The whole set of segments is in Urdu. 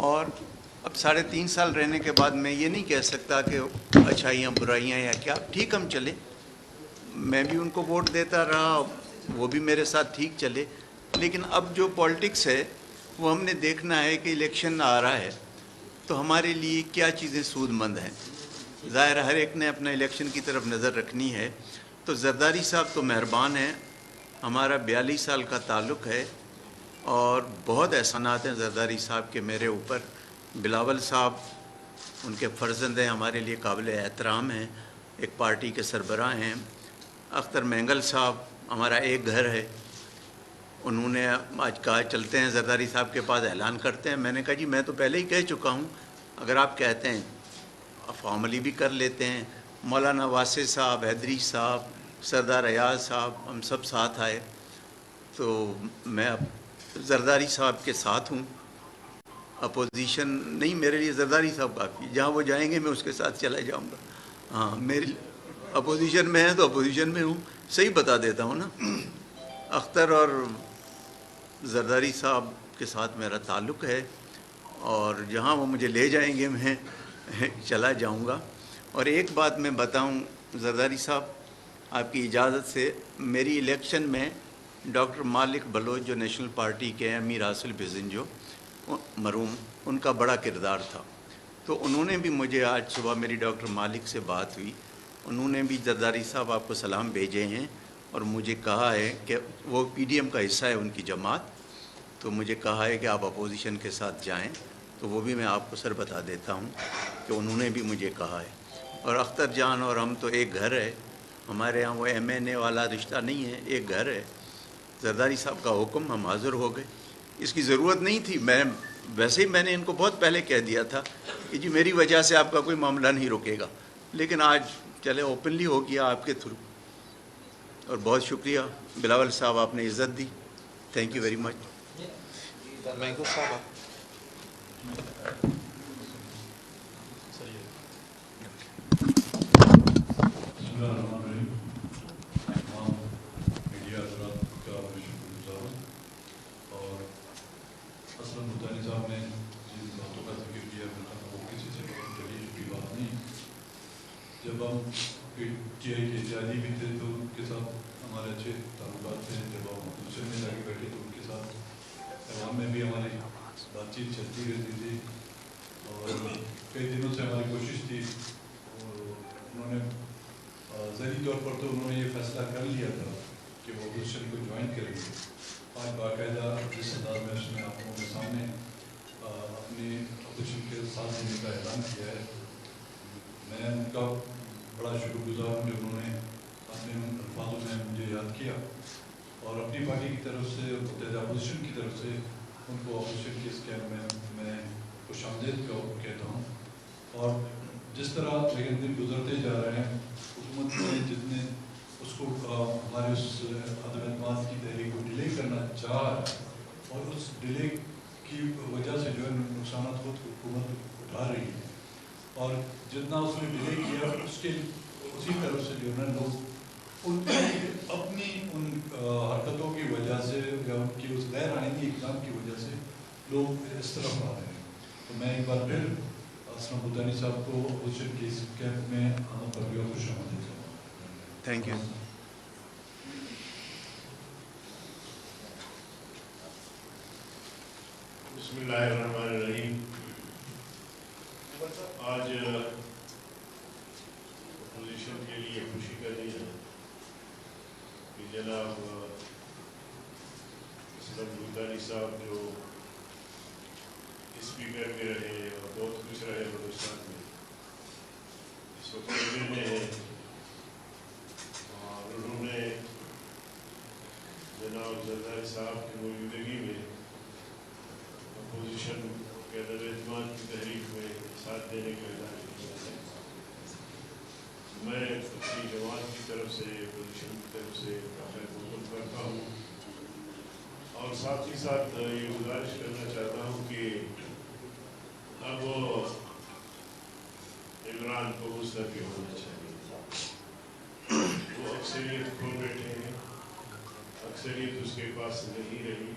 اور اب 3.5 سال رہنے کے بعد میں یہ نہیں کہہ سکتا کہ اچھائیاں برائیاں یا کیا. ٹھیک ہم چلے, میں بھی ان کو ووٹ دیتا رہا, وہ بھی میرے ساتھ ٹھیک چلے. لیکن اب جو پالیٹکس ہے وہ ہم نے دیکھنا ہے کہ الیکشن آ رہا ہے تو ہمارے لیے کیا چیزیں سود مند ہیں. ظاہر ہر ایک نے اپنا الیکشن کی طرف نظر رکھنی ہے. تو زرداری صاحب تو مہربان ہیں, ہمارا 42 سال کا تعلق ہے اور بہت احسانات ہیں زرداری صاحب کے میرے اوپر. بلاول صاحب ان کے فرزند ہیں, ہمارے لیے قابل احترام ہیں, ایک پارٹی کے سربراہ ہیں. اختر مینگل صاحب ہمارا ایک گھر ہے, انہوں نے آج کہا چلتے ہیں زرداری صاحب کے پاس اعلان کرتے ہیں. میں نے کہا جی میں تو پہلے ہی کہہ چکا ہوں, اگر آپ کہتے ہیں فارملی بھی کر لیتے ہیں. مولانا واسع صاحب, حیدری صاحب, سردار ایاز صاحب, ہم سب ساتھ آئے. تو میں اب زرداری صاحب کے ساتھ ہوں, اپوزیشن نہیں. میرے لیے زرداری صاحب کافی, جہاں وہ جائیں گے میں اس کے ساتھ چلا جاؤں گا. ہاں, میری اپوزیشن میں ہے تو اپوزیشن میں ہوں, صحیح بتا دیتا ہوں نا. اختر اور زرداری صاحب کے ساتھ میرا تعلق ہے اور جہاں وہ مجھے لے جائیں گے میں چلا جاؤں گا. اور ایک بات میں بتاؤں زرداری صاحب, آپ کی اجازت سے, میری الیکشن میں ڈاکٹر مالک بلوچ جو نیشنل پارٹی کے ہیں, امیر حاصل بزن جو مرحوم, ان کا بڑا کردار تھا. تو انہوں نے بھی مجھے, آج صبح میری ڈاکٹر مالک سے بات ہوئی, انہوں نے بھی زرداری صاحب آپ کو سلام بھیجے ہیں اور مجھے کہا ہے کہ وہ پی ڈی ایم کا حصہ ہے ان کی جماعت, تو مجھے کہا ہے کہ آپ اپوزیشن کے ساتھ جائیں. تو وہ بھی میں آپ کو سر بتا دیتا ہوں کہ انہوں نے بھی مجھے کہا ہے. اور اختر جان اور ہم تو ایک گھر ہے, ہمارے ہاں وہ ایم این اے والا رشتہ نہیں ہے, ایک گھر ہے. زرداری صاحب کا حکم, ہم حاضر ہو گئے. اس کی ضرورت نہیں تھی, ویسے ہی میں نے ان کو بہت پہلے کہہ دیا تھا کہ جی میری وجہ سے آپ کا کوئی معاملہ نہیں رکے گا. لیکن آج چلے اوپنلی ہو گیا آپ کے تھرو, اور بہت شکریہ بلاول صاحب, آپ نے عزت دی. Thank you very much. Mango صاحب تمام میڈیا حضرات کا میں شکر گزار ہوں. اور اسلم بھوتانی صاحب نے جن باتوں کا ذکر کیا وہ کسی سے تعریف کی بات نہیں. جب ہم پی ٹی آئی کے جالی بھی تھے تو ان کے ساتھ ہمارے اچھے تعلقات تھے. جب ہم اپوزیشن میں جا کے بیٹھے تو ان کے ساتھ عوام میں بھی ہماری بات چیت چلتی رہتی تھی. اور کئی دنوں سے ہماری کوشش تھی, اور انہوں نے ذہنی طور پر تو انہوں نے یہ فیصلہ کر لیا تھا کہ وہ اپوزیشن کو جوائن کریں گے. آج باقاعدہ جس انداز میں اس نے آپ لوگوں کے سامنے اپنی اپوزیشن کے ساتھ دینے کا اعلان کیا ہے, میں ان کا بڑا شکر گزار ہوں کہ انہوں نے اپنے ان الفاظوں میں مجھے یاد کیا اور اپنی پارٹی کی طرف سے, متحدہ اپوزیشن کی طرف سے ان کو اپوزیشن کے اسکیم میں خوش آمدید کہتا ہوں. اور جس طرح لیکن دن گزرتے جا رہے ہیں, حکومت نے جتنے اس کو ہمارے اس عدم اعتماد کی تحریک کو ڈیلے کرنا چاہ رہا ہے, اور اس ڈیلے کی وجہ سے جو ہے نقصانات خود حکومت اٹھا رہی ہے. اور جتنا اس نے ڈیلے کیا اس کے اسی طرف سے جو ہے لوگ ان کی اپنی ان حرکتوں کی وجہ سے یا ان کی اس غیر آئینی اقدام کی وجہ سے لوگ اس طرف آ رہے ہیں. تو میں ایک بار پھر اسلم بھوتانی صاحب کو اپوزیشن کے اس کیمپ میں آمد پر بھی خوش آمدید کرتا ہوں. Thank you. بسم اللہ الرحمن الرحیم. آج اپوزیشن کے لیے خوشی کا دن ہے کہ جناب اسلم بھوتانی صاحب جو اسپیکر بھی رہے اور بہت کچھ رہے بلوچستان میں, اس وقت میں ہیں, اور انہوں نے جناب زرداری صاحب کی موجودگی میں اپوزیشن کے عدم اعتماد کی تحریک میں ساتھ دینے کا اعلان کیا ہے. میں اپنی جماعت کی طرف سے, اپوزیشن کی طرف سے خیر مقدم کرتا ہوں, اور ساتھ ہی ساتھ یہ گزارش کرنا چاہتا ہوں کہ اب عمران کو مستعفی ہونا چاہیے. وہ اکثریت کھو بیٹھے ہیں, اکثریت اس کے پاس نہیں رہی.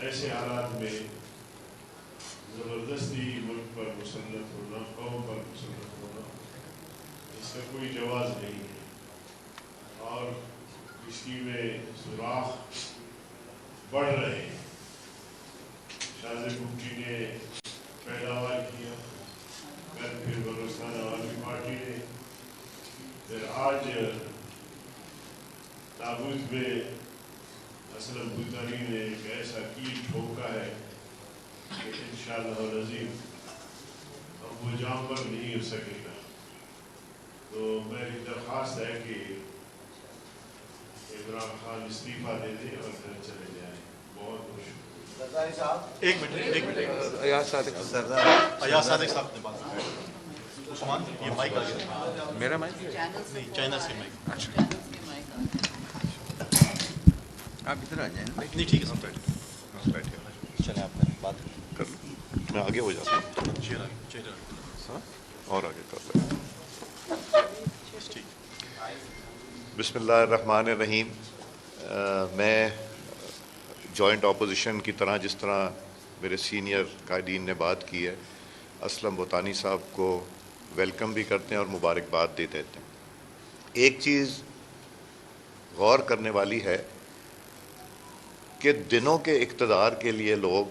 ایسے حالات میں مسلط ہونا, قوم پر مسلط ہونا, اس کا کوئی جواز نہیں ہے. اور کسی میں سوراخ بڑھ رہے ہیں. شاذ بھٹی نے پیداوار کیا, پھر بلوچستان عوامی پارٹی نے, پھر آج تابوت میں اسلم بھوتانی نے ایک ایسا کیل ٹھوکا ہے کہ انشاءاللہ العظیم اب وہ جام پر نہیں ہو سکے گا. تو میری درخواست ہے کہ عمران خان استعفیٰ دے دیں اور گھر چلے جائیں. بہت بہت شکریہ. ایک منٹ ایاز صادق صاحب نے بات کی. عثمان یہ مائک آ گیا. میرا مائک نہیں, چائنا سے مائک. اچھا آپ ادھر آ جائیں. نہیں ٹھیک ہے سب بیٹھے. چلیں آپ بات کر لوں, میں آگے ہو جاتا ہوں. اور آگے کر لیں. بسم اللہ الرحمن الرحیم. میں جوائنٹ اپوزیشن کی طرح, جس طرح میرے سینئر قائدین نے بات کی ہے, اسلم بھوتانی صاحب کو ویلکم بھی کرتے ہیں اور مبارکباد بھی دیتے ہیں. ایک چیز غور کرنے والی ہے کہ دنوں کے اقتدار کے لیے لوگ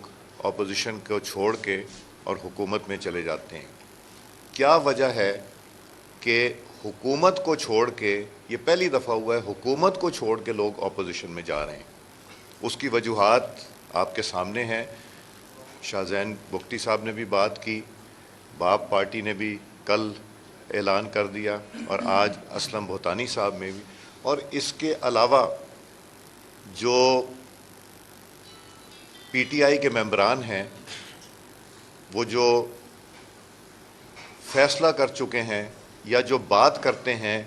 اپوزیشن کو چھوڑ کے اور حکومت میں چلے جاتے ہیں. کیا وجہ ہے کہ حکومت کو چھوڑ کے, یہ پہلی دفعہ ہوا ہے حکومت کو چھوڑ کے لوگ اپوزیشن میں جا رہے ہیں؟ اس کی وجوہات آپ کے سامنے ہیں. شاہ زین بگٹی صاحب نے بھی بات کی, باپ پارٹی نے بھی کل اعلان کر دیا, اور آج اسلم بھوتانی صاحب میں بھی. اور اس کے علاوہ جو پی ٹی آئی کے ممبران ہیں, وہ جو فیصلہ کر چکے ہیں یا جو بات کرتے ہیں,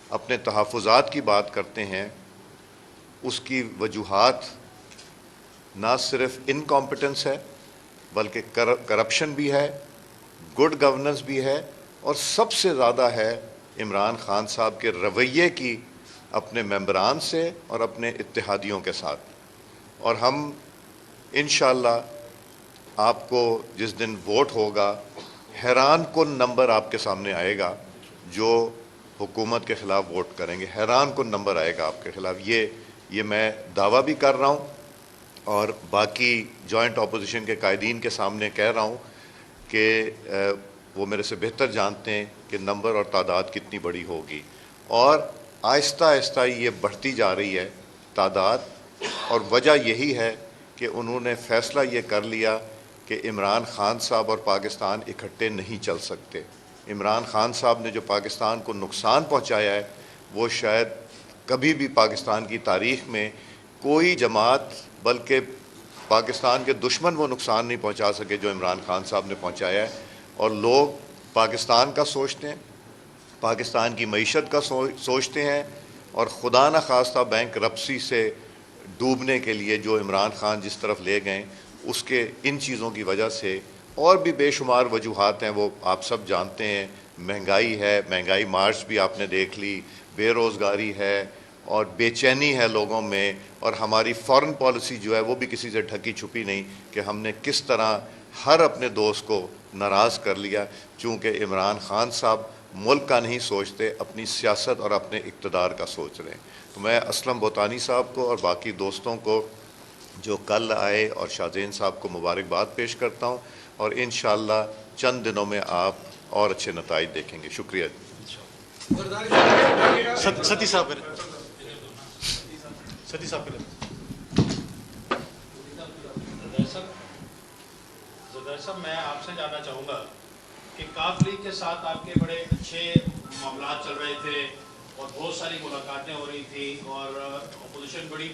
اپنے تحفظات کی بات کرتے ہیں, اس کی وجوہات نہ صرف انکمپٹنس ہے بلکہ کرپشن بھی ہے, گڈ گورننس بھی ہے, اور سب سے زیادہ ہے عمران خان صاحب کے رویے کی اپنے ممبران سے اور اپنے اتحادیوں کے ساتھ. اور ہم انشاءاللہ آپ کو جس دن ووٹ ہوگا, حیران کن نمبر آپ کے سامنے آئے گا جو حکومت کے خلاف ووٹ کریں گے. حیران کن نمبر آئے گا آپ کے خلاف. یہ میں دعویٰ بھی کر رہا ہوں اور باقی جوائنٹ اپوزیشن کے قائدین کے سامنے کہہ رہا ہوں کہ وہ میرے سے بہتر جانتے ہیں کہ نمبر اور تعداد کتنی بڑی ہوگی. اور آہستہ آہستہ یہ بڑھتی جا رہی ہے تعداد, اور وجہ یہی ہے کہ انہوں نے فیصلہ یہ کر لیا کہ عمران خان صاحب اور پاکستان اکٹھے نہیں چل سکتے. عمران خان صاحب نے جو پاکستان کو نقصان پہنچایا ہے, وہ شاید کبھی بھی پاکستان کی تاریخ میں کوئی جماعت, بلکہ پاکستان کے دشمن وہ نقصان نہیں پہنچا سکے جو عمران خان صاحب نے پہنچایا ہے. اور لوگ پاکستان کا سوچتے ہیں, پاکستان کی معیشت کا سوچتے ہیں, اور خدا نہ خواستہ بینک رپسی سے ڈوبنے کے لیے جو عمران خان جس طرف لے گئے, اس کے ان چیزوں کی وجہ سے, اور بھی بے شمار وجوہات ہیں وہ آپ سب جانتے ہیں. مہنگائی ہے, مہنگائی مارچ بھی آپ نے دیکھ لی, بے روزگاری ہے, اور بے چینی ہے لوگوں میں, اور ہماری فارن پالیسی جو ہے وہ بھی کسی سے ڈھکی چھپی نہیں کہ ہم نے کس طرح ہر اپنے دوست کو ناراض کر لیا, چونکہ عمران خان صاحب ملک کا نہیں سوچتے, اپنی سیاست اور اپنے اقتدار کا سوچ رہے ہیں. تو میں اسلم بھوتانی صاحب کو اور باقی دوستوں کو جو کل آئے اور شاہ زین صاحب کو مبارکباد پیش کرتا ہوں, اور انشاءاللہ چند دنوں میں آپ اور اچھے نتائج دیکھیں گے. شکریہ. ستی صاحب میں آپ سے جاننا چاہوں گا کہ کاف لیگ کے ساتھ آپ کے بڑے اچھے معاملات چل رہے تھے اور بہت ساری ملاقاتیں ہو رہی تھی اور اپوزیشن بڑی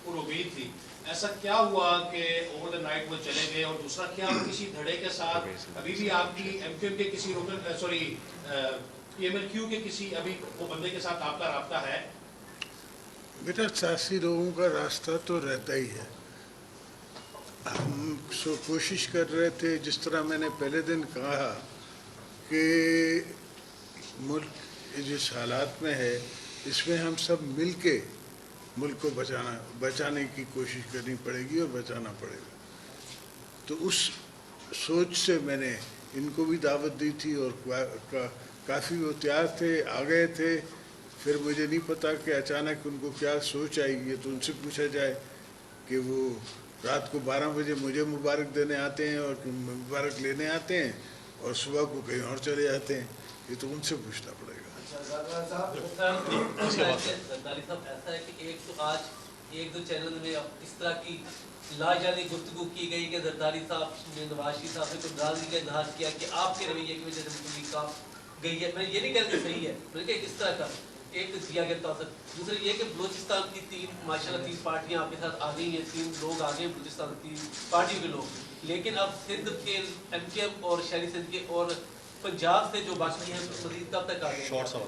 پر امید تھی. ایسا کیا ہوا کہ اوور دا نائٹ وہ چلے گئے؟ اور دوسرا, کیا کسی دھڑے کے ساتھ ابھی بھی آپ کی ایم کیو ایم کے کسی پی ایم ایل کیو کے کسی ابھی وہ بندے کے ساتھ آپ کا رابطہ ہے؟ بیٹا, سیاسی لوگوں کا راستہ تو رہتا ہی ہے. ہم کوشش کر رہے تھے, جس طرح میں نے پہلے دن کہا کہ ملک جس حالات میں ہے اس میں ہم سب مل کے ملک کو بچانے کی کوشش کرنی پڑے گی اور بچانا پڑے گا. تو اس سوچ سے میں نے ان کو بھی دعوت دی تھی اور کافی وہ تیار تھے, آ گئے تھے. پھر مجھے نہیں پتا کہ اچانک ان کو کیا سوچ آئی ہے, تو ان سے پوچھا جائے کہ وہ رات کو 12 بجے مجھے مبارک دینے آتے ہیں اور مبارک لینے آتے ہیں اور صبح کو کہیں اور چلے جاتے ہیں. یہ تو ان سے پوچھنا پڑے گا. زرداری صاحب ایسا ہے کہ ایک تو آج ایک دو چینل میں اس طرح کی لاجانی گفتگو کی گئی کہ زرداری صاحب نے نواز شریف صاحب سے کوئی ناراضگی کا اظہار کیا کہ آپ کے رویے کی وجہ سے مسلم کا گئی ہے. میں یہ نہیں کہہ کہ صحیح ہے بلکہ کس طرح کا ایک دیا گیا تھا. دوسرا یہ کہ بلوچستان کی 3 ماشاءاللہ 3 پارٹیاں آپ کے ساتھ آ گئی ہیں, 3 لوگ آ گئے ہیں بلوچستان 3 پارٹیوں کے لوگ, لیکن اب سندھ کے ایم کیو ایم اور شہری سندھ کے اور پنجاب سے جو باقی ہیں مزید کب تک آ گئے؟ شارٹ سوال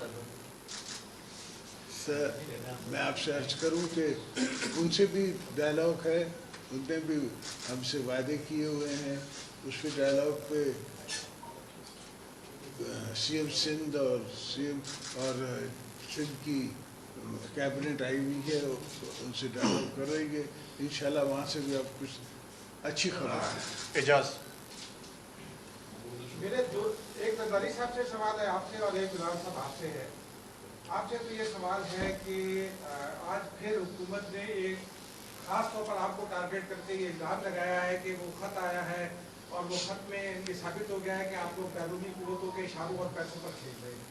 سر, میں آپ سے عرض کروں کہ ان سے بھی ڈائلاگ ہے, ان نے بھی ہم سے وعدے کیے ہوئے ہیں. اس پہ ڈائلاگ پہ سی ایم سندھ اور سندھ کی کیبنٹ آئی ہوئی ہے, ان سے ڈائلاگ کر رہی ہے. انشاءاللہ وہاں سے بھی آپ کچھ اچھی خبر ہے. اعجاز میرے ایک زرداری صاحب سے سوال ہے آپ سے اور ایک غلام صاحب آپ سے ہے. آپ سے تو یہ سوال ہے کہ آج پھر حکومت نے ایک خاص طور پر آپ کو ٹارگیٹ کرتے یہ الزام لگایا ہے کہ وہ خط آیا ہے اور وہ خط میں یہ ثابت ہو گیا ہے کہ آپ لوگ بیرونی قوتوں کے اشاروں اور پیسوں پر کھیل رہے ہیں.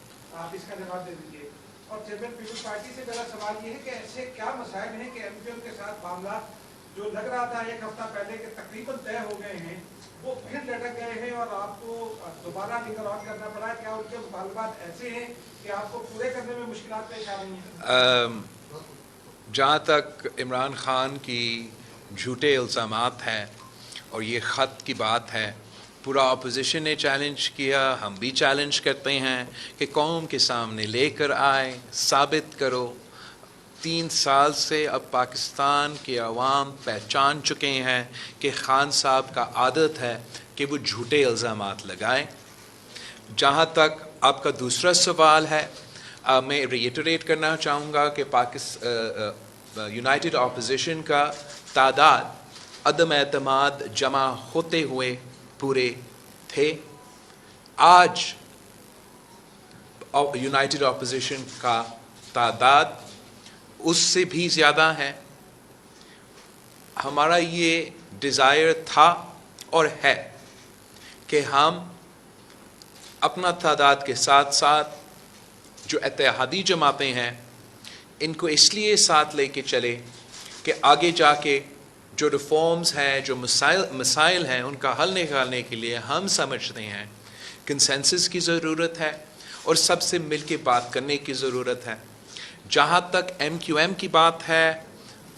آپ اس کا جواب دے دیجیے. اور چیئرمین پیپلز پارٹی سے میرا سوال یہ ہے کہ ایسے کیا مسائل ہیں کہ ایم کیو ایم کے ساتھ معاملات جو لگ رہا تھا ایک ہفتہ پہلے کہ تقریباً طے ہو گئے ہیں وہ پھر لٹک گئے ہیں اور آپ کو دوبارہ نکل آن کرنا پڑا ہے؟ کیا ان کے مطالبات ایسے ہیں کہ آپ کو پورے کرنے میں مشکلات پیش آ رہی ہیں؟ جہاں تک عمران خان کی جھوٹے الزامات ہیں اور یہ خط کی بات ہے, پورا اپوزیشن نے چیلنج کیا, ہم بھی چیلنج کرتے ہیں کہ قوم کے سامنے لے کر آئے, ثابت کرو. 3 سال سے اب پاکستان کے عوام پہچان چکے ہیں کہ خان صاحب کا عادت ہے کہ وہ جھوٹے الزامات لگائیں. جہاں تک آپ کا دوسرا سوال ہے, میں ریٹریٹ کرنا چاہوں گا کہ یونائٹڈ اپوزیشن کا تعداد عدم اعتماد جمع ہوتے ہوئے پورے تھے. آج یونائٹڈ اپوزیشن کا تعداد اس سے بھی زیادہ ہے. ہمارا یہ ڈیزائر تھا اور ہے کہ ہم اپنا تعداد کے ساتھ ساتھ جو اتحادی جماعتیں ہیں ان کو اس لیے ساتھ لے کے چلے کہ آگے جا کے جو ریفارمز ہیں, جو مسائل ہیں, ان کا حل نکالنے کے لیے ہم سمجھتے ہیں کنسنسس کی ضرورت ہے اور سب سے مل کے بات کرنے کی ضرورت ہے. جہاں تک ایم کیو ایم کی بات ہے,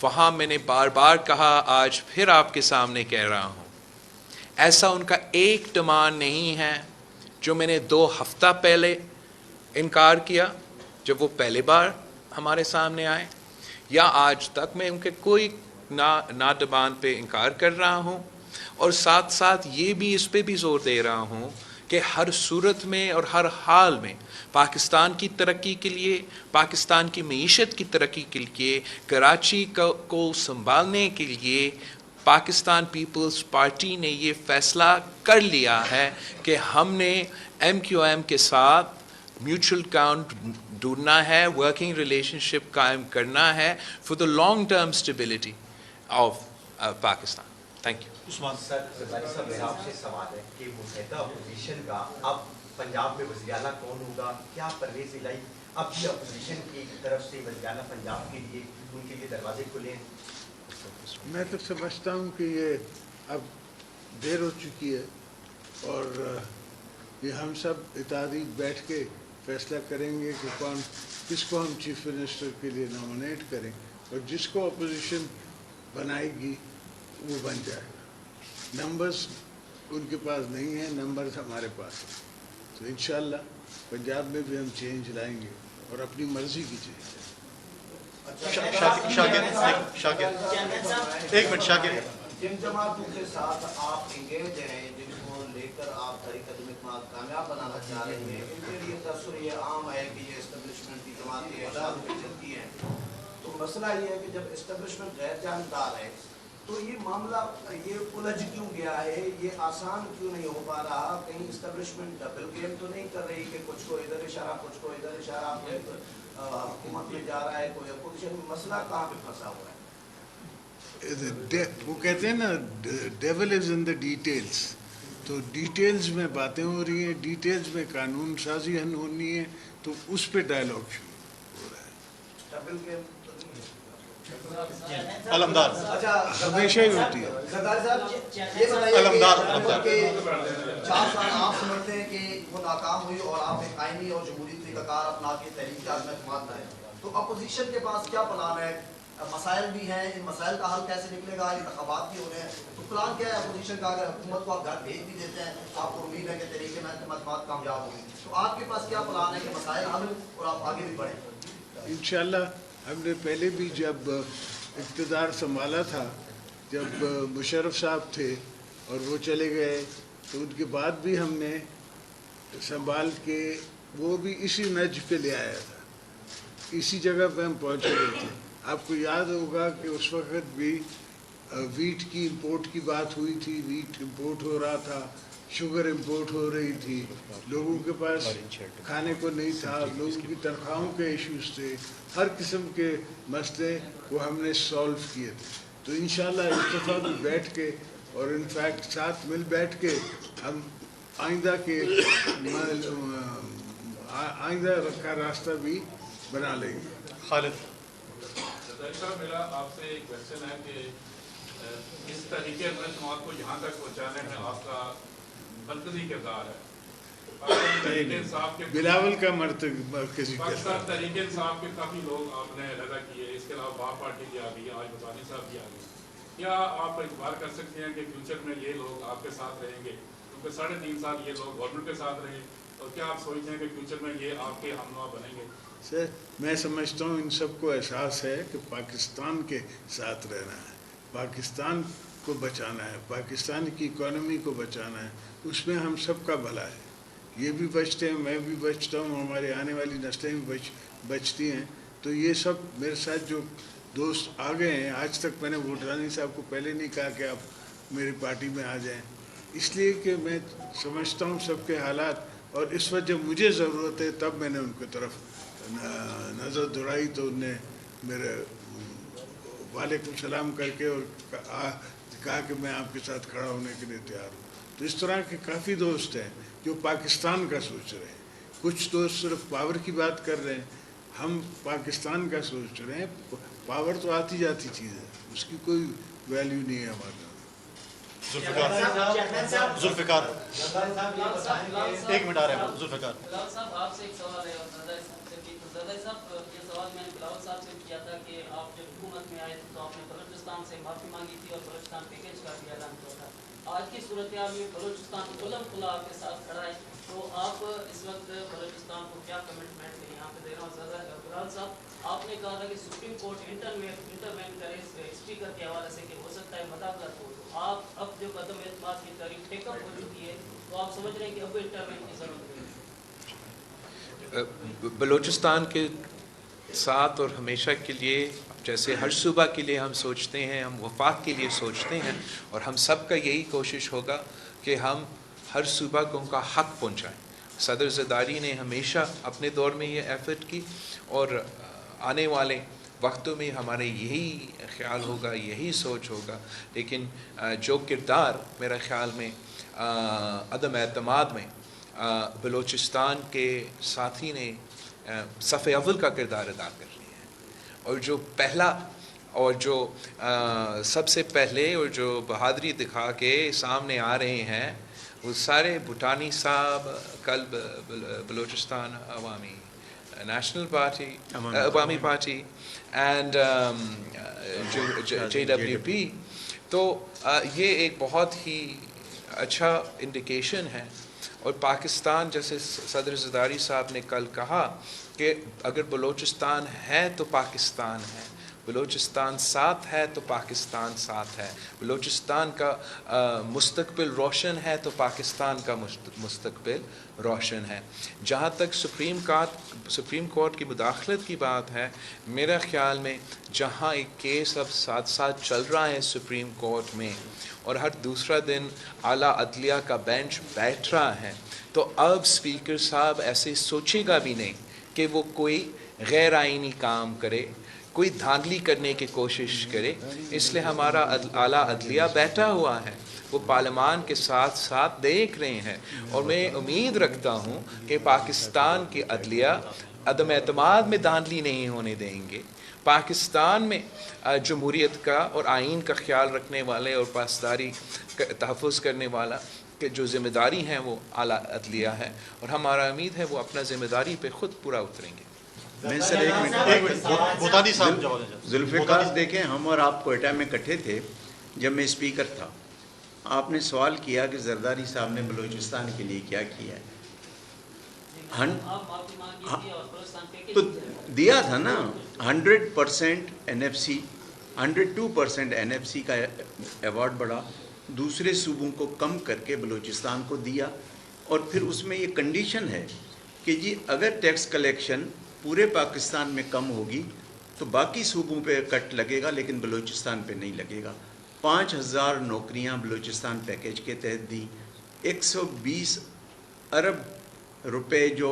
وہاں میں نے بار بار کہا, آج پھر آپ کے سامنے کہہ رہا ہوں, ایسا ان کا ایک ڈیمانڈ نہیں ہے جو میں نے 2 ہفتہ پہلے انکار کیا جب وہ پہلے بار ہمارے سامنے آئے, یا آج تک میں ان کے کوئی نا ڈیمانڈ پہ انکار کر رہا ہوں. اور ساتھ ساتھ یہ بھی اس پہ بھی زور دے رہا ہوں کہ ہر صورت میں اور ہر حال میں پاکستان کی ترقی کے لیے, پاکستان کی معیشت کی ترقی کے لیے, کراچی کو سنبھالنے کے لیے پاکستان پیپلز پارٹی نے یہ فیصلہ کر لیا ہے کہ ہم نے ایم کیو ایم کے ساتھ میوچل اکاؤنٹ ڈھونڈنا ہے, ورکنگ ریلیشن شپ قائم کرنا ہے for the long term stability of Pakistan. Thank you. Sir صاحب میرا آپ سے سوال ہے کہ متحدہ اپوزیشن کا اب پنجاب میں وزیر اعلیٰ کون ہوگا؟ کیا پرویز الہی اب بھی اپوزیشن کی طرف سے وزیر اعلیٰ پنجاب کے لیے ان کے لیے دروازے کھلے ہیں؟ میں تو سمجھتا ہوں کہ یہ اب دیر ہو چکی ہے اور یہ ہم سب اتحادی بیٹھ کے فیصلہ کریں گے کہ کس کو ہم چیف منسٹر کے لیے نامنیٹ کریں, اور جس کو اپوزیشن بنائے گی وہ بن جائے گا. نمبرز ان کے پاس نہیں ہیں, نمبرز ہمارے پاس ہیں. تو انشاءاللہ پنجاب میں بھی ہم چینج لائیں گے اور اپنی مرضی کی چینج. ایک منٹ شاکر. جن جماعتوں کے ساتھ آپ انگیج ہیں, جن کو لے کر آپ طریقہ کامیاب بنانا چاہ رہے ہیں, ان کے لیے تاثر یہ عام ہے کہ یہ اسٹیبلشمنٹ کی جماعتیں اشاعت میں چلتی ہیں. تو مسئلہ یہ ہے کہ جب اسٹیبلشمنٹ غیر جانبدار ہے تو یہ معاملہ یہ الجھ کیوں گیا ہے, یہ آسان کیوں نہیں ہو پا رہا؟ کہیں اسٹیبلشمنٹ ڈبل گیم تو نہیں کر رہی کہ کچھ کو ادھر اشارہ کچھ کو ادھر اشارہ, کوئی حکومت میں جا رہا ہے کوئی اپوزیشن میں, مسئلہ کہاں پہ پھنسا ہوا ہے؟ وہ کہتے ہیں نا dual is in the details. تو ڈیٹیلز میں باتیں ہو رہی ہیں, ڈیٹیلز میں قانون سازی ہونی ہے, تو اس پہ ڈائلاگ شروع ہو رہا ہے. ڈبل گیم علمدار ہمیشہ ہی ہوتی ہے. زرداری صاحب یہ بتائیے کہ 4 سال آپ سمجھتے ہیں کہ وہ ناکام ہوئی اور آپ ایک آئینی اور جمہوری طریقہ کار اپنا کے تحریک عزم اعتماد لائے, تو اپوزیشن کے پاس کیا پلان ہے؟ مسائل بھی ہیں, ان مسائل کا حل کیسے نکلے گا؟ انتخابات بھی ہو رہے ہیں, تو پلان کیا ہے اپوزیشن کا؟ اگر حکومت کو آپ گھر بھیج بھی دیتے ہیں, آپ کو امید ہے کہ تحریک اعتماد کامیاب ہوگی, تو آپ کے پاس کیا پلان ہے کہ مسائل حل اور آپ آگے بھی بڑھیں؟ انشاءاللہ ہم نے پہلے بھی جب اقتدار سنبھالا تھا, جب مشرف صاحب تھے اور وہ چلے گئے, تو ان کے بعد بھی ہم نے سنبھال کے وہ بھی اسی نج پہ لے آیا تھا, اسی جگہ پہ ہم پہنچ گئے تھے. آپ کو یاد ہوگا کہ اس وقت بھی ویٹ کی امپورٹ کی بات ہوئی تھی, ویٹ امپورٹ ہو رہا تھا, شوگر امپورٹ ہو رہی تھی, لوگوں کے پاس کھانے کو نہیں تھا, لوگوں کی تنخواہوں کے ایشوز تھے, ہر قسم کے مسئلے وہ ہم نے سالو کیے تھے. تو انشاءاللہ اس دفعہ بھی بیٹھ کے اور انفیکٹ ساتھ مل بیٹھ کے ہم آئندہ کا راستہ بھی بنا لیں گے. خالد صاحب میرا آپ سے ایک کوشچن ہے کہ اس طریقے اعتماد کو یہاں تک پہنچانے میں آپ کا مرکزی کردار ہے. بلاول کا مرکزی پاکستان تحریک انصاف کے کافی لوگ آپ نے لگا کیے, اس کے علاوہ باپ پارٹی بھی آ گئی, آج بطانی صاحب بھی آ گئے. کیا آپ اعتبار کر سکتے ہیں کہ فیوچر میں یہ لوگ آپ کے ساتھ رہیں گے؟ کیونکہ 3.5 سال یہ لوگ گورنمنٹ کے ساتھ رہے, اور کیا آپ سوچتے ہیں کہ فیوچر میں یہ آپ کے ہم نوا بنیں گے؟ سر میں سمجھتا ہوں ان سب کو احساس ہے کہ پاکستان کے ساتھ رہنا ہے, پاکستان کو بچانا ہے, پاکستان کی اکانومی کو بچانا ہے, اس میں ہم سب کا بھلا ہے. یہ بھی بچتے ہیں, میں بھی بچتا ہوں, ہمارے آنے والی نسلیں بھی بچتی ہیں. تو یہ سب میرے ساتھ جو دوست آ گئے ہیں, آج تک میں نے ووٹرانی صاحب کو پہلے نہیں کہا کہ آپ میری پارٹی میں آ جائیں, اس لیے کہ میں سمجھتا ہوں سب کے حالات, اور اس وقت جب مجھے ضرورت ہے تب میں نے ان کی طرف نظر دوڑائی, تو انہوں نے میرے وعلیکم السلام کر کے اور کہا کہ میں آپ کے ساتھ کھڑا ہونے کے لیے تیار ہوں. تو اس طرح کے کافی دوست ہیں جو پاکستان کا سوچ رہے ہیں. کچھ دوست صرف پاور کی بات کر رہے ہیں, ہم پاکستان کا سوچ رہے ہیں. پاور تو آتی جاتی چیز ہے, اس کی کوئی ویلیو نہیں ہے ہمارے. ذوالفقار ایک منٹ آ رہے ہیں. ذوالفقار صاحب آپ سے ایک سوال ہے, زرداری صاحب یہ سوال میں نے بلاول صاحب سے کیا تھا کہ آپ جب حکومت میں آئے تھے تو آپ نے بلوچستان سے معافی مانگی تھی اور بلوچستان پیکیج کا بھی اعلان کیا تھا. آج کی صورتحال میں بلوچستان کھلم کھلا آپ کے ساتھ کھڑا ہے, تو آپ اس وقت بلوچستان کو کیا کمٹمنٹ یہاں پہ دے رہا ہوں؟ بلال صاحب آپ نے کہا تھا کہ سپریم کورٹ انٹروین کرے اسپیکر کے حوالے سے کہ ہو سکتا ہے مداخلت ہو, تو آپ اب جو قدم اعتماد کی تاریخ ٹیک اپ ہو چکی ہے, تو آپ سمجھ رہے ہیں کہ اب انٹروین کی ضرورت نہیں؟ بلوچستان کے ساتھ اور ہمیشہ کے لیے, جیسے ہر صوبہ کے لیے ہم سوچتے ہیں, ہم وفاق کے لیے سوچتے ہیں, اور ہم سب کا یہی کوشش ہوگا کہ ہم ہر صوبہ کو ان کا حق پہنچائیں. صدر زرداری نے ہمیشہ اپنے دور میں یہ ایفرٹ کی, اور آنے والے وقتوں میں ہمارے یہی خیال ہوگا, یہی سوچ ہوگا. لیکن جو کردار میرا خیال میں عدم اعتماد میں بلوچستان کے ساتھی نے صف اول کا کردار ادا کر لیا ہے, اور جو پہلا اور جو سب سے پہلے اور جو بہادری دکھا کے سامنے آ رہے ہیں, وہ سارے بھوٹانی صاحب, کل بلوچستان عوامی نیشنل پارٹی, عوامی پارٹی, اینڈ JWP. تو یہ ایک بہت ہی اچھا انڈیکیشن ہے. اور پاکستان, جیسے صدر زرداری صاحب نے کل کہا کہ اگر بلوچستان ہے تو پاکستان ہے, بلوچستان ساتھ ہے تو پاکستان ساتھ ہے. بلوچستان کا مستقبل روشن ہے تو پاکستان کا مستقبل روشن ہے. جہاں تک سپریم کورٹ کی مداخلت کی بات ہے، میرا خیال میں جہاں ایک کیس اب ساتھ ساتھ چل رہا ہے سپریم کورٹ میں اور ہر دوسرا دن اعلیٰ عدلیہ کا بینچ بیٹھ رہا ہے، تو اب اسپیکر صاحب ایسے سوچے گا بھی نہیں کہ وہ کوئی غیر آئینی کام کرے، کوئی دھاندلی کرنے کی کوشش کرے. اس لیے ہمارا اعلیٰ عدلیہ بیٹھا ہوا ہے، وہ پارلیمان کے ساتھ ساتھ دیکھ رہے ہیں، اور میں امید رکھتا ہوں کہ پاکستان کی عدلیہ عدم اعتماد میں دھاندلی نہیں ہونے دیں گے. پاکستان میں جمہوریت کا اور آئین کا خیال رکھنے والے اور پاسداری تحفظ کرنے والا کہ جو ذمہ داری ہیں وہ اعلیٰ عدلیہ ہے، اور ہمارا امید ہے وہ اپنا ذمہ داری پہ خود پورا اتریں گے. میں سر ایک منٹ ذوالفقار دیکھیں، ہم اور آپ کوئٹہ میں اکٹھے تھے جب میں اسپیکر تھا. آپ نے سوال کیا کہ زرداری صاحب نے بلوچستان کے لیے کیا کیا ہے. تو دیا تھا نا 100% NFC 102% NFC کا ایوارڈ بڑھا، دوسرے صوبوں کو کم کر کے بلوچستان کو دیا. اور پھر اس میں یہ کنڈیشن ہے کہ جی اگر ٹیکس کلیکشن پورے پاکستان میں کم ہوگی تو باقی صوبوں پہ کٹ لگے گا لیکن بلوچستان پہ نہیں لگے گا. 5000 نوکریاں بلوچستان پیکیج کے تحت دی. 120 ارب روپے جو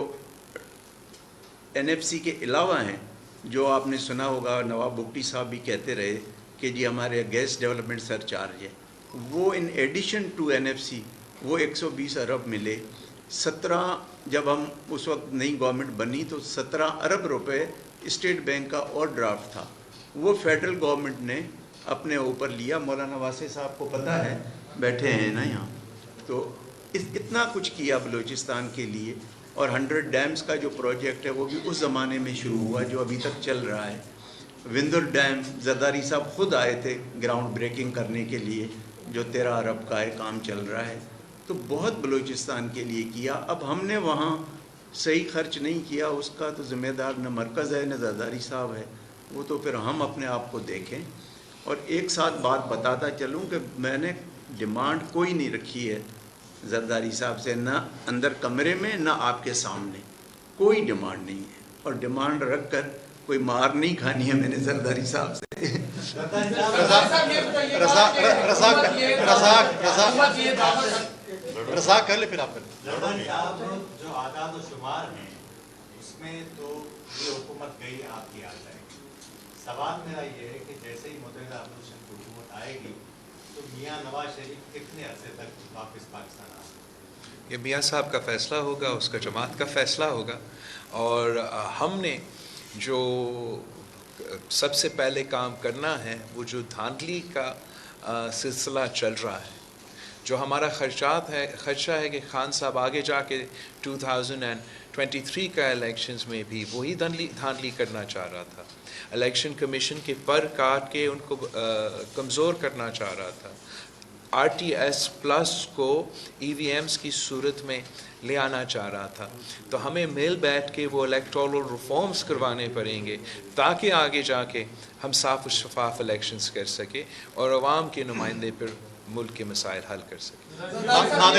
NFC کے علاوہ ہیں، جو آپ نے سنا ہوگا نواب بگٹی صاحب بھی کہتے رہے کہ جی ہمارے گیس ڈیولپمنٹ سر چارج ہے، وہ ان ایڈیشن ٹو NFC وہ 120 ارب ملے. 17 جب ہم اس وقت نئی گورنمنٹ بنی تو 17 ارب روپے اسٹیٹ بینک کا اور ڈرافٹ تھا، وہ فیڈرل گورنمنٹ نے اپنے اوپر لیا. مولانا واسع صاحب کو پتہ ہے، بیٹھے ہیں نا یہاں. تو اتنا کچھ کیا بلوچستان کے لیے. اور 100 ڈیمز کا جو پروجیکٹ ہے وہ بھی اس زمانے میں شروع ہوا جو ابھی تک چل رہا ہے. وندر ڈیم زرداری صاحب خود آئے تھے گراؤنڈ بریکنگ کرنے کے لیے، جو 13 ارب کا ہے، کام چل رہا ہے. تو بہت بلوچستان کے لیے کیا. اب ہم نے وہاں صحیح خرچ نہیں کیا، اس کا تو ذمہ دار نہ مرکز ہے نہ زرداری صاحب ہے، وہ تو پھر ہم اپنے آپ کو دیکھیں. اور ایک ساتھ بات بتاتا چلوں کہ میں نے ڈیمانڈ کوئی نہیں رکھی ہے زرداری صاحب سے، نہ اندر کمرے میں نہ آپ کے سامنے، کوئی ڈیمانڈ نہیں ہے. اور ڈیمانڈ رکھ کر کوئی مار نہیں کھانی ہے میں نے زرداری صاحب سے. رضا کر لے پھر آپ جو اعداد و شمار ہیں اس میں تو یہ حکومت گئی آپ کی آ جائے گی. سوال میرا یہ ہے کہ جیسے ہی متحدہ اپوزیشن کی حکومت آئے گی تو میاں نواز شریف کتنے عرصے تک واپس پاکستان آ سکتے؟ یہ میاں صاحب کا فیصلہ ہوگا، اس کا جماعت کا فیصلہ ہوگا. اور ہم نے جو سب سے پہلے کام کرنا ہے وہ جو دھاندلی کا سلسلہ چل رہا ہے، جو ہمارا خدشہ ہے کہ خان صاحب آگے جا کے 2023 کا الیکشنز میں بھی وہی دھاندلی کرنا چاہ رہا تھا. الیکشن کمیشن کے پر کاٹ کے ان کو کمزور کرنا چاہ رہا تھا. RTS پلس کو EVMs کی صورت میں لے آنا چاہ رہا تھا. تو ہمیں مل بیٹھ کے وہ الیکٹورل ریفارمز کروانے پڑیں گے تاکہ آگے جا کے ہم صاف و شفاف الیکشنز کر سکیں اور عوام کے نمائندے پر ملک کے مسائل حل کر سکیں. سوال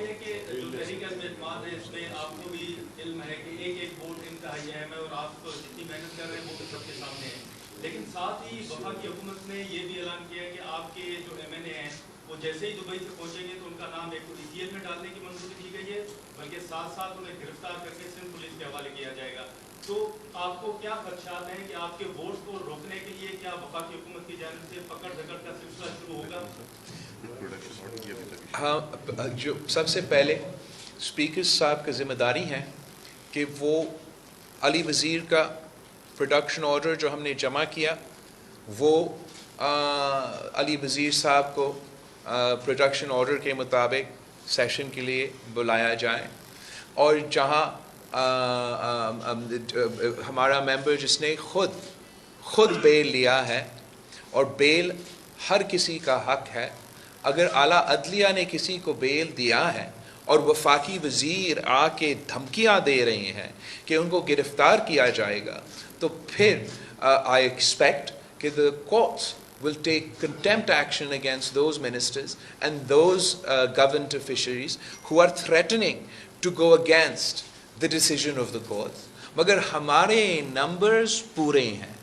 یہ ہے کہ جو تحریک اعتماد ہے اس میں آپ کو بھی علم ہے کہ ایک ووٹ انتہائی اہم ہے اور آپ جتنی محنت کر رہے ہیں وہ بھی سب کے سامنے ہے. لیکن ساتھ ہی وفاق کی حکومت نے یہ بھی اعلان کیا ہے کہ آپ کے جو MNA ہیں وہ جیسے ہی دبئی سے پہنچیں گے تو ان کا نام ایک ECL میں ڈالنے کی منظوری دی گئی ہے، بلکہ ساتھ ساتھ انہیں گرفتار کر کے سندھ پولیس کے حوالے کیا جائے گا. تو آپ کو کیا خدشات ہیں کہ آپ کے ووٹ کو روکنے کے لیے کیا وفاقی حکومت کی جانب سے پکڑ دھکڑ کا سلسلہ شروع ہوگا؟ ہاں، جو سب سے پہلے اسپیکر صاحب کا ذمہ داری ہے کہ وہ علی وزیر کا پروڈکشن آرڈر جو ہم نے جمع کیا وہ علی وزیر صاحب کو پروڈکشن آرڈر کے مطابق سیشن کے لیے بلایا جائے. اور جہاں ہمارا ممبر جس نے خود بیل لیا ہے، اور بیل ہر کسی کا حق ہے، اگر اعلیٰ عدلیہ نے کسی کو بیل دیا ہے اور وفاقی وزیر آ کے دھمکیاں دے رہے ہیں کہ ان کو گرفتار کیا جائے گا, تو پھر I expect that the courts will take contempt action against those ministers and those government officials who are threatening to go against the decision of the courts. Magar hamare numbers pure hain.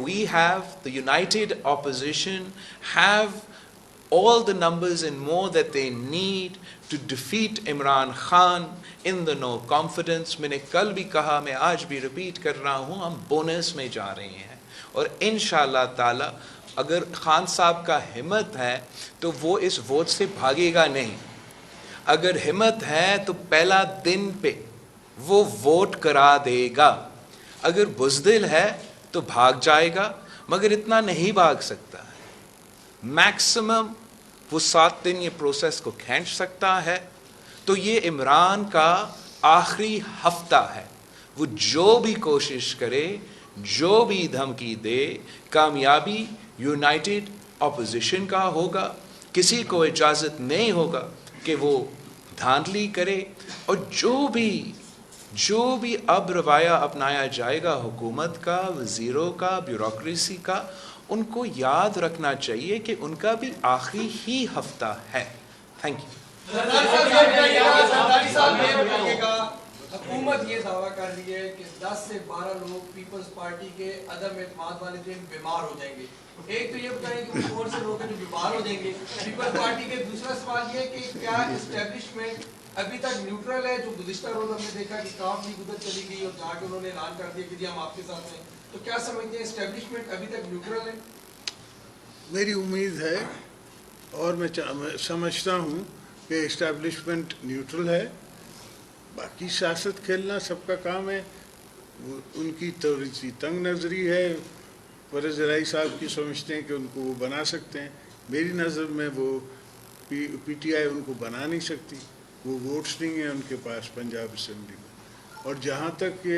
We have, the united opposition have all the numbers and more that they need to defeat Imran Khan in the no confidence. میں نے کل بھی کہا, میں آج بھی ریپیٹ کر رہا ہوں, ہم بونس میں جا رہے ہیں اور انشاءاللہ تعالی اگر خان صاحب کا ہمت ہے تو وہ اس ووٹ سے بھاگے گا نہیں. اگر ہمت ہے تو پہلا دن پہ وہ ووٹ کرا دے گا. اگر بزدل ہے تو بھاگ جائے گا, مگر اتنا نہیں بھاگ سکتا ہے. میکسیمم وہ 7 دن یہ پروسیس کو کھینچ سکتا ہے. تو یہ عمران کا آخری ہفتہ ہے. وہ جو بھی کوشش کرے, جو بھی دھمکی دے, کامیابی یونائٹڈ اپوزیشن کا ہوگا. کسی کو اجازت نہیں ہوگا کہ وہ دھاندلی کرے. اور جو بھی اب رویہ اپنایا جائے گا حکومت کا, وزیروں کا, بیوروکریسی کا, ان کو یاد رکھنا چاہیے کہ ان کا بھی آخری ہی ہفتہ ہے. Thank you. حکومت یہ دعویٰ کر رہی ہے کہ 10 سے 12 لوگ پیپلز پارٹی کے عدم اعتماد والے دن بیمار ہو جائیں گے. ایک تو یہ بتائیں کہ کون سے لوگ ہیں جو بیمار ہو جائیں گے پیپلز پارٹی کے. دوسرا سوال یہ کہ کیا اسٹیبلشمنٹ ابھی تک نیوٹرل ہے؟ جو گزشتہ روز ہم نے دیکھا کہ کام بھی ادھر چلی گئی اور جا کے انہوں نے اعلان کر دیا کہ جی ہم آپ کے ساتھ ہیں. تو کیا سمجھتے ہیں اسٹیبلشمنٹ ابھی تک نیوٹرل ہے؟ میری امید ہے اور میں سمجھتا ہوں کہ اسٹیبلشمنٹ نیوٹرل ہے. باقی سیاست کھیلنا سب کا کام ہے. ان کی تھوڑی سی تنگ نظری ہے. پرویز الہی صاحب کی سمجھتے ہیں کہ ان کو وہ بنا سکتے ہیں. میری نظر میں وہ پی ٹی آئی ان کو بنا نہیں سکتی. وہ ووٹس نہیں ہیں ان کے پاس پنجاب اسمبلی میں. اور جہاں تک کہ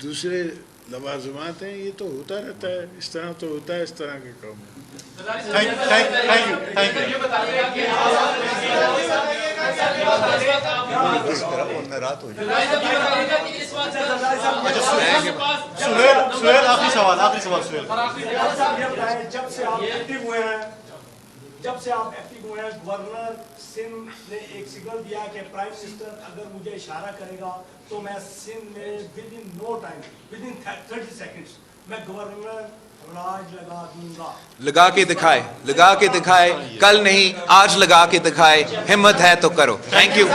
دوسرے لوازمات ہیں, یہ تو ہوتا رہتا ہے. اس طرح تو ہوتا ہے اس طرح کے کام. جب سے آپ ایکٹیو ہوئے ہیں, گورنر سندھ نے ایک سگنل دیا کہ پرائم منسٹر اگر مجھے اشارہ کرے گا تو میں سندھ میں within no time, within 30 seconds میں گورنر راج لگا دوں گا. لگا کے دکھائے, کل نہیں آج لگا کے دکھائے. ہمت ہے تو کرو. Thank you.